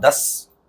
10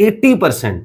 80%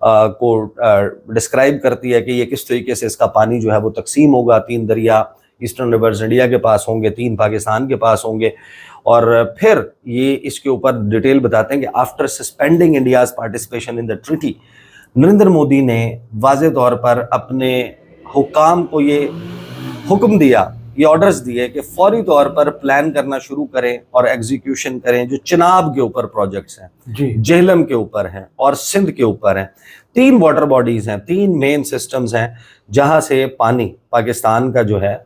کو ڈسکرائب کرتی ہے کہ یہ کس طریقے سے اس کا پانی جو ہے وہ تقسیم ہوگا. 3 دریا ایسٹرن ریورز انڈیا کے پاس ہوں گے, 3 پاکستان کے پاس ہوں گے. اور پھر یہ اس کے اوپر ڈیٹیل بتاتے ہیں کہ after suspending India's participation in the treaty, Narendra Modi نے واضح طور پر اپنے حکام کو یہ حکم دیا, یہ آرڈرز دیے کہ فوری طور پر پلان کرنا شروع کریں اور ایگزیکیوشن کریں جو چناب کے اوپر پروجیکٹس ہیں, جہلم کے اوپر ہیں اور سندھ کے اوپر ہیں. 3 واٹر باڈیز ہیں, 3 مین سسٹمز ہیں جہاں سے پانی پاکستان کا جو ہے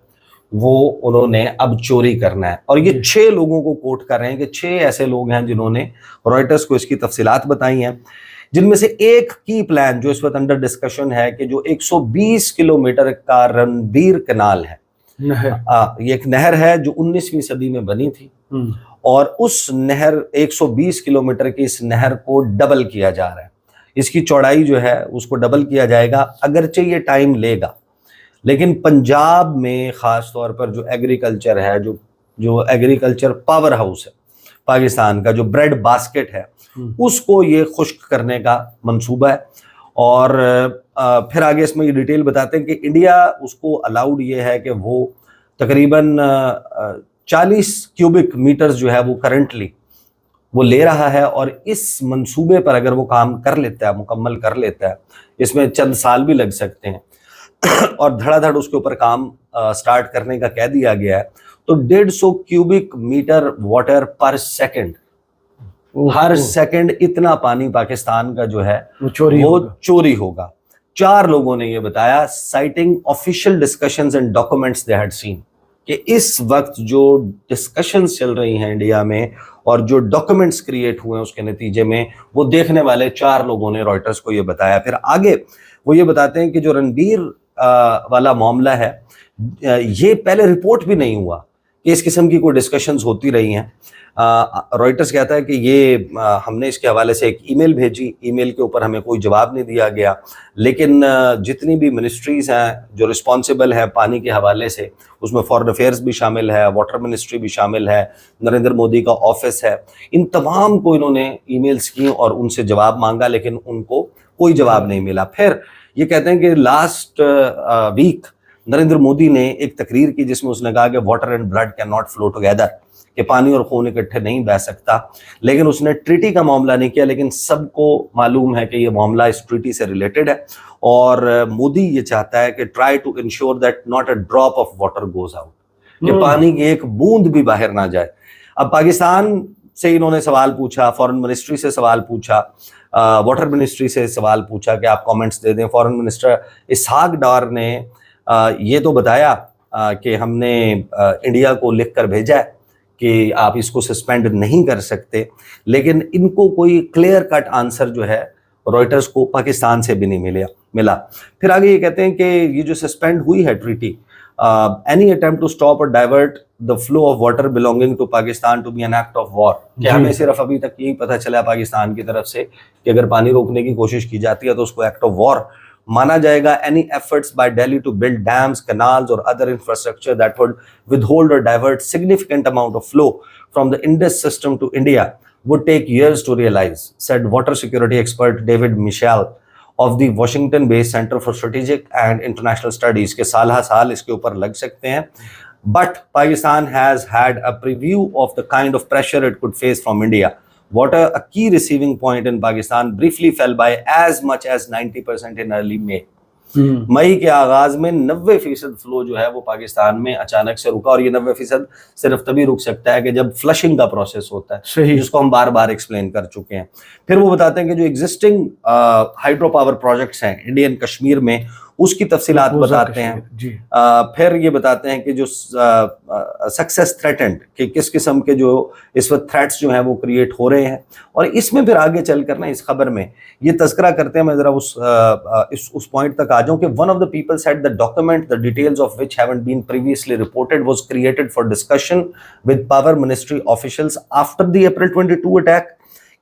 وہ انہوں نے اب چوری کرنا ہے. اور یہ 6 لوگوں کو کوٹ کر رہے ہیں کہ 6 ایسے لوگ ہیں جنہوں نے رائٹرز کو اس کی تفصیلات بتائی ہیں, جن میں سے ایک کی پلان جو اس وقت انڈر ڈسکشن ہے کہ جو 120 کلومیٹر کا رنبیر کنال ہے, یہ ایک نہر ہے جو 19ویں صدی میں بنی تھی, اور اس نہر 120 کلومیٹر کی اس نہر کو ڈبل کیا جا رہا ہے. اس کی چوڑائی جو ہے اس کو ڈبل کیا جائے گا, اگرچہ یہ ٹائم لے گا, لیکن پنجاب میں خاص طور پر جو ایگریکلچر ہے, جو ایگریکلچر پاور ہاؤس ہے پاکستان کا, جو بریڈ باسکٹ ہے, اس کو یہ خشک کرنے کا منصوبہ ہے. اور پھر آگے اس میں یہ ڈیٹیل بتاتے ہیں کہ انڈیا اس کو الاؤڈ یہ ہے کہ وہ تقریباً 40 کیوبک میٹرز جو ہے وہ کرنٹلی وہ لے رہا ہے, اور اس منصوبے پر اگر وہ کام کر لیتا ہے, مکمل کر لیتا ہے, اس میں چند سال بھی لگ سکتے ہیں, اور دھڑا دھڑ اس کے اوپر کام سٹارٹ کرنے کا کہہ دیا گیا ہے, تو 150 cubic metre water per second, ہر سیکنڈ اتنا پانی پاکستان کا جو ہے وہ چوری ہوگا. 4 لوگوں نے یہ بتایا, sighting official discussions and documents they had seen, کہ اس وقت جو ڈسکشنز چل رہی ہیں انڈیا میں اور جو ڈاکومنٹس کریٹ ہوئے ہیں اس کے نتیجے میں وہ دیکھنے والے 4 لوگوں نے رائٹرز کو یہ بتایا. پھر آگے وہ یہ بتاتے ہیں کہ جو رنبیر والا معاملہ ہے, یہ پہلے رپورٹ بھی نہیں ہوا کہ اس قسم کی کوئی ڈسکشنز ہوتی رہی ہیں. رائٹرز کہتا ہے کہ یہ ہم نے اس کے حوالے سے ایک ای میل بھیجی, ای میل کے اوپر ہمیں کوئی جواب نہیں دیا گیا, لیکن جتنی بھی منسٹریز ہیں جو رسپانسبل ہیں پانی کے حوالے سے, اس میں فارن افیئرز بھی شامل ہے, واٹر منسٹری بھی شامل ہے, نریندر مودی کا آفس ہے, ان تمام کو انہوں نے ای میلز کی اور ان سے جواب مانگا, لیکن ان کو کوئی جواب نہیں ملا. پھر یہ کہتے ہیں کہ لاسٹ ویک نریندر مودی نے ایک تقریر کی جس میں اس نے کہا کہ water and blood can not flow together, کہ پانی اور خون اکٹھے نہیں بہ سکتا, لیکن اس نے ٹریٹی کا معاملہ نہیں کیا. لیکن سب کو معلوم ہے کہ یہ معاملہ اس ٹریٹی سے ریلیٹڈ ہے, اور مودی یہ چاہتا ہے کہ try to ensure that not a drop of water goes out, کہ پانی کی ایک بوند بھی باہر نہ جائے. اب پاکستان سے انہوں نے سوال پوچھا, فارن منسٹری سے سوال پوچھا, واٹر منسٹری سے سوال پوچھا کہ آپ کامنٹس دے دیں. فارن منسٹر اسحاق ڈار نے یہ تو بتایا کہ ہم نے انڈیا کو لکھ کر بھیجا ہے کہ آپ اس کو سسپینڈ نہیں کر سکتے, لیکن ان کو کوئی کلیئر کٹ آنسر جو ہے رائٹرز کو پاکستان سے بھی نہیں ملا. پھر آگے یہ کہتے ہیں کہ یہ جو سسپینڈ ہوئی ہے treaty, any attempt to stop or divert the flow of water belonging to Pakistan to be an act of war, کہ ہمیں صرف ابھی تک یہی پتہ چلا پاکستان کی طرف سے کہ اگر پانی روکنے کی کوشش کی جاتی ہے تو اس کو ایکٹ آف وار مانا جائے گا. Any efforts by Delhi to build dams, canals or other infrastructure that would withhold or divert significant amount of flow from the Indus system to India would take years to realize, said water security expert David Michel of the Washington-based Center for Strategic and International Studies, کے سالہ سال اس کے اوپر لگ سکتے ہیں. But Pakistan has had a preview of the kind of pressure it could face from India. Water, a key receiving point in Pakistan, briefly fell by as much as 90% in early May. مئی کے آغاز میں 90% flu جو ہے وہ پاکستان میں اچانک سے رکا, اور یہ 90% صرف تبھی رک سکتا ہے کہ جب فلشنگ کا پروسیس ہوتا ہے, جس کو ہم بار بار ایکسپلین کر چکے ہیں. پھر وہ بتاتے ہیں کہ جو ایگزسٹنگ ہائیڈرو پاور پروجیکٹس ہیں انڈین کشمیر میں, اس کی تفصیلات بتاتے ہیں. پھر یہ بتاتے ہیں کہ جو سکسیس تھریٹنڈ, کہ کس قسم کے جو اس وقت تھریٹس جو ہیں وہ کریٹ ہو رہے ہیں. اور اس میں پھر آگے چل کر نا اس خبر میں یہ تذکرہ کرتے ہیں, میں ذرا اس پوائنٹ تک آ جاؤں کہ one of the people said the document, the details of which haven't been previously reported, was created for discussion with power ministry officials after the April 22 attack.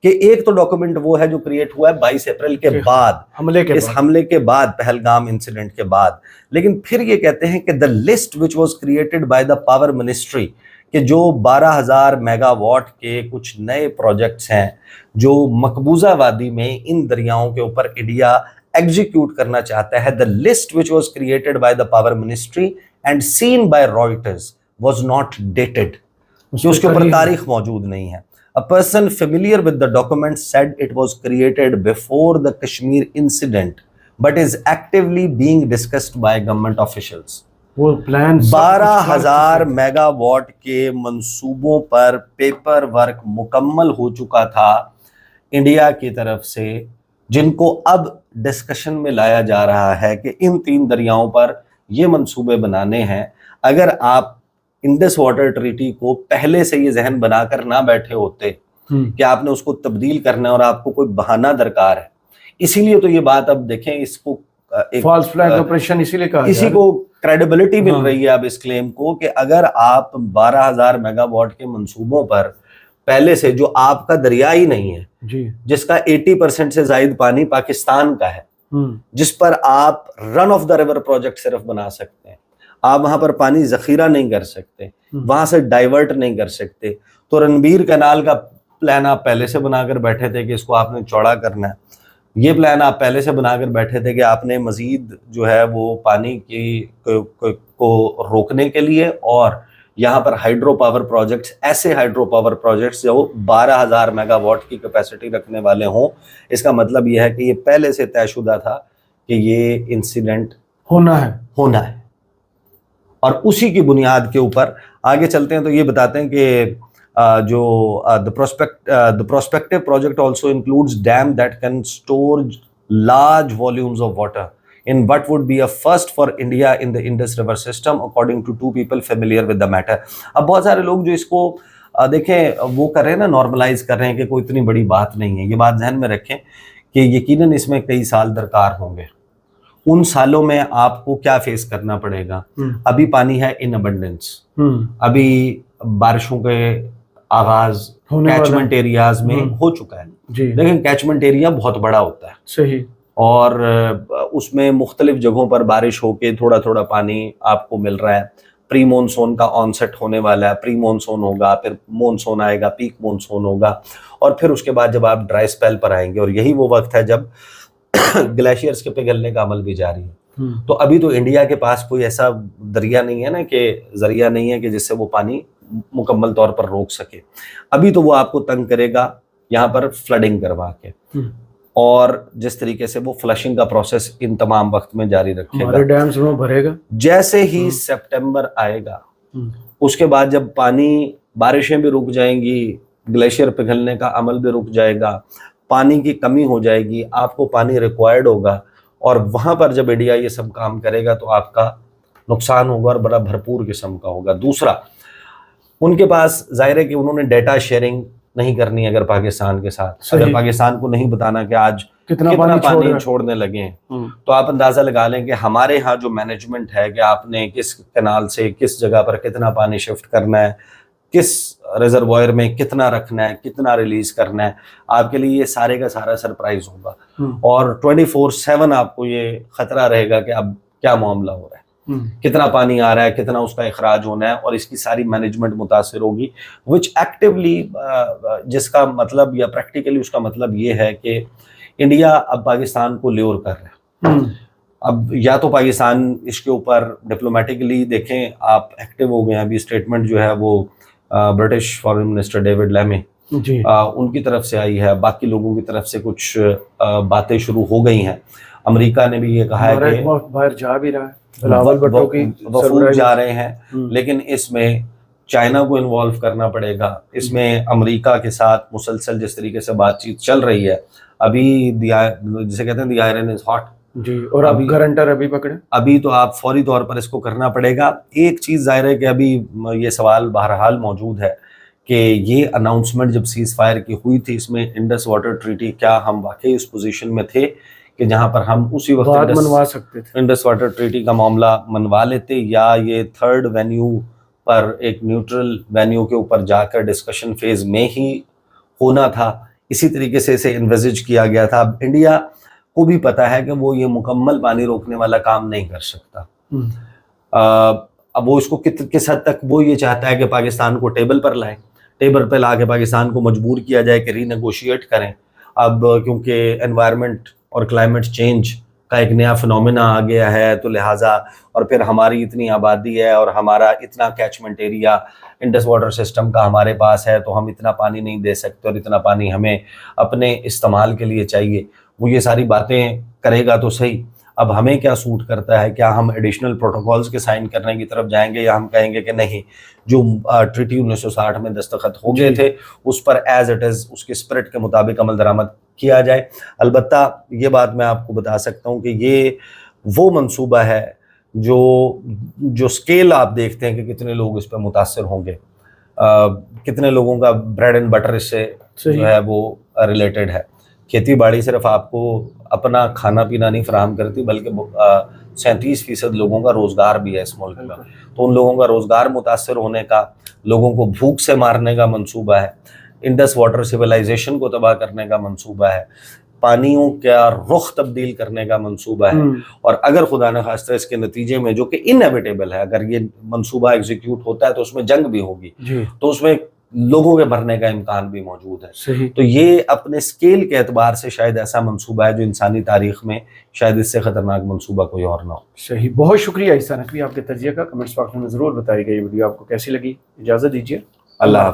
کہ ایک تو ڈاکومنٹ وہ ہے جو کریٹ ہوا ہے 22 اپریل کے بعد, اس حملے کے بعد, پہلگام انسیڈنٹ کے بعد. لیکن پھر یہ کہتے ہیں کہ the list which was created by the power ministry, کہ جو 12,000 میگا واٹ کے کچھ نئے پروجیکٹس ہیں جو مقبوضہ وادی میں ان دریاؤں کے اوپر انڈیا ایگزیکیوٹ کرنا چاہتا ہے. the list which was created by the power ministry and seen by Reuters was not dated. کہ اس کے اوپر تاریخ موجود نہیں ہے. A person familiar with the document said it was created before the Kashmir incident but is actively being discussed by government officials. وہ plan 12,000 mega what کے منصوبوں پر پیپر ورک مکمل ہو چکا تھا انڈیا کی طرف سے, جن کو اب ڈسکشن میں لایا جا رہا ہے کہ ان 3 دریاؤں پر یہ منصوبے بنانے ہیں. اگر آپ انڈس واٹر ٹریٹی کو پہلے سے یہ ذہن بنا کر نہ بیٹھے ہوتے کہ آپ نے اس کو تبدیل کرنا ہے اور آپ کو کوئی بہانہ درکار ہے, اسی لیے تو یہ بات اب دیکھیں اس کو فالس فلیگ آپریشن اسی لیے کہا, اسی کو کریڈیبلٹی مل رہی ہے اب اس کلیم کو کہ اگر آپ 12,000 میگا واٹ کے منصوبوں پر پہلے سے, جو آپ کا دریا ہی نہیں ہے جی, جس کا 80% سے زائد پانی پاکستان کا ہے, جس پر آپ رن آف دا ریور پروجیکٹ صرف بنا سکتے ہیں, آپ وہاں پر پانی ذخیرہ نہیں کر سکتے, وہاں سے ڈائیورٹ نہیں کر سکتے, تو رنبیر کینال کا پلان آپ پہلے سے بنا کر بیٹھے تھے کہ اس کو آپ نے چوڑا کرنا ہے. یہ پلان آپ پہلے سے بنا کر بیٹھے تھے کہ آپ نے مزید جو ہے وہ پانی کی کو روکنے کے لیے اور یہاں پر ہائیڈرو پاور پروجیکٹس, ایسے ہائیڈرو پاور پروجیکٹس جو 12,000 میگا واٹ کی کیپیسٹی رکھنے والے ہوں. اس کا مطلب یہ ہے کہ یہ پہلے سے طے شدہ تھا کہ یہ انسیڈنٹ ہونا ہے. اور اسی کی بنیاد کے اوپر آگے چلتے ہیں تو یہ بتاتے ہیں کہ جو the prospective project also includes dam that can store large volumes of water in what would be a first for India in the Indus River system according to 2 people familiar with the matter. اب بہت سارے لوگ جو اس کو دیکھیں وہ کر رہے ہیں نا, نارملائز کر رہے ہیں کہ کوئی اتنی بڑی بات نہیں ہے. یہ بات ذہن میں رکھیں کہ یقیناً اس میں کئی سال درکار ہوں گے. ان سالوں میں آپ کو کیا فیس کرنا پڑے گا؟ ابھی پانی ہے ان ابنڈنس, ابھی بارشوں کے آغاز کیچمنٹ ایریاز میں ہو چکا ہے. لیکن کیچمنٹ ایریا بہت بڑا ہوتا ہے, صحیح, اور اس میں مختلف جگہوں پر بارش ہو کے تھوڑا تھوڑا پانی آپ کو مل رہا ہے. پری مونسون کا آن سیٹ ہونے والا ہے, پری مونسون ہوگا, پھر مونسون آئے گا, پیک مونسون ہوگا, اور پھر اس کے بعد جب آپ ڈرائی اسپیل پر آئیں گے, اور یہی وہ وقت ہے جب گلیشیئرز کے پگھلنے کا عمل بھی جاری ہے. تو ابھی تو انڈیا کے پاس کوئی ایسا دریا نہیں ہے نا, کہ ذریعہ نہیں ہے کہ جس سے وہ پانی مکمل طور پر روک سکے. ابھی تو وہ آپ کو تنگ کرے گا یہاں پر فلڈنگ کروا کے, اور جس طریقے سے وہ فلشنگ کا پروسیس ان تمام وقت میں جاری رکھے گا. ڈیمز میں بھرے گا. جیسے ہی سپٹمبر آئے گا اس کے بعد جب پانی, بارشیں بھی رک جائیں گی, گلیشیئر پگھلنے کا عمل بھی رک جائے گا, پانی کی کمی ہو جائے گی, آپ کو پانی ریکوائرڈ ہوگا, اور وہاں پر جب انڈیا یہ سب کام کرے گا تو آپ کا نقصان ہوگا اور بڑا بھرپور قسم کا ہوگا. دوسرا, ان کے پاس ظاہر ہے کہ انہوں نے ڈیٹا شیئرنگ نہیں کرنی اگر پاکستان کے ساتھ, اگر پاکستان کو نہیں بتانا کہ آج کتنا پانی چھوڑنے لگے ہیں, تو آپ اندازہ لگا لیں کہ ہمارے ہاں جو مینجمنٹ ہے کہ آپ نے کس کنال سے کس جگہ پر کتنا پانی شفٹ کرنا ہے, کس ریزروائر میں کتنا رکھنا ہے, کتنا ریلیز کرنا ہے, آپ کے لیے یہ سارے کا سارا سرپرائز ہوگا. اور 24/7 آپ کو یہ خطرہ رہے گا کہ اب کیا معاملہ ہو رہا ہے, کتنا پانی آ رہا ہے, کتنا اس کا اخراج ہونا ہے, اور اس کی ساری مینجمنٹ متاثر ہوگی. وچ ایکٹیولی, جس کا مطلب یا پریکٹیکلی اس کا مطلب یہ ہے کہ انڈیا اب پاکستان کو لیور کر رہا ہے. اب یا تو پاکستان اس کے اوپر ڈپلومیٹکلی دیکھیں آپ ایکٹیو ہو گئے ہیں. ابھی اسٹیٹمنٹ جو ہے وہ برٹش فارن منسٹر ڈیوڈ لیمی ان کی طرف سے آئی ہے, باقی لوگوں کی طرف سے کچھ باتیں شروع ہو گئی ہیں. امریکہ نے بھی یہ کہا ہے کہ باہر جا بھی رہا ہے, وفود جا رہے ہیں, لیکن اس میں چائنا کو انوالو کرنا پڑے گا. اس میں امریکہ کے ساتھ مسلسل جس طریقے سے بات چیت چل رہی ہے, ابھی جسے کہتے ہیں دی آئرن از ہاٹ, جی, اور ابھی گرنٹر ابھی پکڑے, ابھی تو آپ فوری طور پر اس کو کرنا پڑے گا. ایک چیز ظاہر ہے کہ ابھی یہ سوال بہرحال موجود ہے کہ یہ اناؤنسمنٹ جب سیز فائر کی ہوئی تھی, اس میں انڈس واٹر ٹریٹی, کیا ہم واقعی اس پوزیشن میں تھے کہ جہاں پر ہم اسی وقت منوا سکتے تھے, انڈس واٹر ٹریٹی کا معاملہ منوا لیتے, یا یہ تھرڈ وینیو پر ایک نیوٹرل وینیو کے اوپر جا کر ڈسکشن فیز میں ہی ہونا تھا. اسی طریقے سے اسے انویزج کیا گیا تھا. اب انڈیا کو بھی پتا ہے کہ وہ یہ مکمل پانی روکنے والا کام نہیں کر سکتا. اب وہ اس کو کس حد تک وہ یہ چاہتا ہے کہ پاکستان کو ٹیبل پر لائیں، ٹیبل پہ لا کے پاکستان کو مجبور کیا جائے کہ ری نیگوشیٹ کریں. اب کیونکہ انوائرمنٹ اور کلائمیٹ چینج کا ایک نیا فنومینا آ گیا ہے، تو لہٰذا اور پھر ہماری اتنی آبادی ہے اور ہمارا اتنا catchment area Indus water system کا ہمارے پاس ہے، تو ہم اتنا پانی نہیں دے سکتے اور اتنا پانی ہمیں اپنے استعمال کے لیے چاہیے. وہ یہ ساری باتیں کرے گا تو صحیح. اب ہمیں کیا سوٹ کرتا ہے، کیا ہم ایڈیشنل پروٹوکولز کے سائن کرنے کی طرف جائیں گے، یا ہم کہیں گے کہ نہیں، جو ٹریٹی 1960 میں دستخط ہو گئے تھے اس پر ایز اٹ از اس کے اسپرٹ کے مطابق عمل درآمد کیا جائے. البتہ یہ بات میں آپ کو بتا سکتا ہوں کہ یہ وہ منصوبہ ہے جو اسکیل آپ دیکھتے ہیں کہ کتنے لوگ اس پہ متاثر ہوں گے، کتنے لوگوں کا بریڈ اینڈ بٹر اس سے جو ہے وہ ریلیٹڈ ہے. کھیتی باڑی صرف آپ کو اپنا کھانا پینا نہیں فراہم کرتی، بلکہ 37% لوگوں کا روزگار بھی ہے اس ملک میں. تو ان لوگوں کا روزگار متاثر ہونے کا، لوگوں کو بھوک سے مارنے کا منصوبہ ہے، انڈس واٹر سویلائزیشن کو تباہ کرنے کا منصوبہ ہے، پانیوں کا رخ تبدیل کرنے کا منصوبہ ہے. اور اگر خدا نخواستہ اس کے نتیجے میں، جو کہ انیویٹیبل ہے، اگر یہ منصوبہ ایگزیکیوٹ ہوتا ہے تو اس میں جنگ بھی ہوگی، تو اس میں لوگوں کے مرنے کا امکان بھی موجود ہے. تو یہ اپنے اسکیل کے اعتبار سے شاید ایسا منصوبہ ہے جو انسانی تاریخ میں شاید اس سے خطرناک منصوبہ کوئی اور نہ ہو. صحیح. بہت شکریہ عیسیٰ نقوی آپ کے تجزیہ کا. کمنٹس باکس میں ضرور بتائیے گا یہ ویڈیو آپ کو کیسی لگی. اجازت دیجیے. اللہ حافظ.